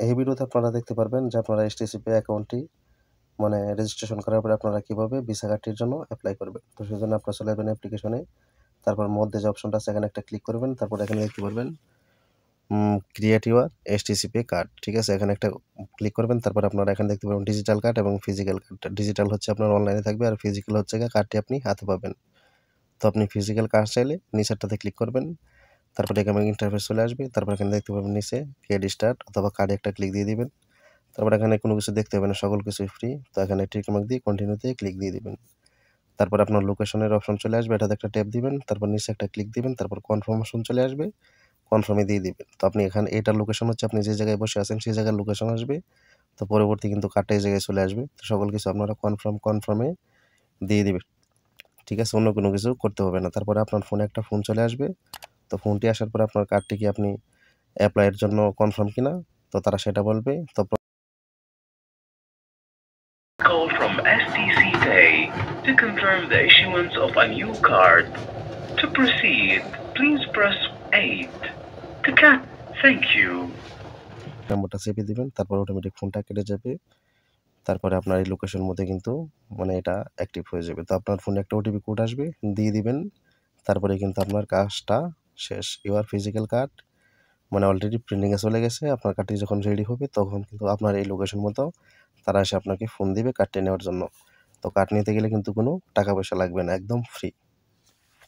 এই ভিডিওতে আপনারা দেখতে পারবেন যে আপনারা এসটিসি-পে অ্যাকাউন্টটি মানে রেজিস্ট্রেশন করার পরে আপনারা কিভাবে ভিসা কার্ডটির জন্য এপ্লাই করবেন। তো সেজন্য আপনারা চলে যাবেন অ্যাপ্লিকেশনে, তারপর মধ্যে যে অপশনটা আছে এখানে একটা ক্লিক করবেন। তারপর এখানে দেখতে পারবেন ক্রিয়েট ইউর এসটিসি-পে কার্ড, ঠিক আছে? এখানে একটা ক্লিক করবেন। তারপর আপনারা এখানে দেখতে পাবেন ডিজিটাল কার্ড এবং ফিজিক্যাল কার্ড। ডিজিটাল হচ্ছে আপনার অনলাইনে থাকবে আর ফিজিক্যাল হচ্ছে গিয়ে কার্ডটি আপনি হাতে পাবেন। তো আপনি ফিজিক্যাল কার্ড চাইলে নিচেরটাতে ক্লিক করবেন। তারপরে এখানে ইন্টারফেস চলে আসবে। তারপর এখানে দেখতে পাবেন নিচে গেট স্টার্ট অথবা কার্ডে একটা ক্লিক দিয়ে দিবেন। তারপর এখানে কোনো কিছু দেখতে হবে না, সকল কিছুই ফ্রি। তো এখানে টিক মার্ক দিয়ে কন্টিনিউতে ক্লিক দিয়ে দিবেন। তারপর আপনার লোকেশনের অপশন চলে আসবে, এটাতে একটা ট্যাপ দিবেন। তারপর নিচে একটা ক্লিক দিবেন। তারপর কনফার্মেশন চলে আসবে, কনফার্মে দিয়ে দিবেন। তো আপনি এখানে এটার লোকেশন হচ্ছে আপনি যে জায়গায় বসে আছেন সেই জায়গার লোকেশন আসবে। তো পরবর্তী কিন্তু কার্ডটা এই জায়গায় চলে আসবে। তো সকল কিছু আপনারা কনফার্মে দিয়ে দিবেন, ঠিক আছে? অন্য কোনো কিছু করতে হবে না। তারপরে আপনার ফোনে একটা ফোন চলে আসবে। তো ফোনটি আসার পরে আপনার কার্ডটি কি আপনি এপ্লাইয়ের জন্য কনফার্ম কিনা তো তারা সেটা বলবে। তো Call from STC Pay to confirm the issuance of a new card. To proceed, please press 8. Thank you. নাম্বারটা চেপে দিবেন, তারপর অটোমেটিক ফোনটা কেটে যাবে। তারপরে আপনার এই লোকেশন মধ্যে কিন্তু মানে এটা অ্যাক্টিভ হয়ে যাবে। তো আপনার ফোনে একটা ওটিপি কোড আসবে, দিয়ে দিবেন। তারপরে কিন্তু আপনার কাজটা শেষ। ইউর ফিজিক্যাল কার্ড মানে অলরেডি প্রিন্টিংয়ে চলে গেছে। আপনার কার্ডটি যখন রেডি হবে তখন কিন্তু আপনার এই লোকেশন মতো তারা এসে আপনাকে ফোন দিবে কার্ডটি নেওয়ার জন্য। তো কার্ড নিতে গেলে কিন্তু কোনো টাকা পয়সা লাগবে না, একদম ফ্রি।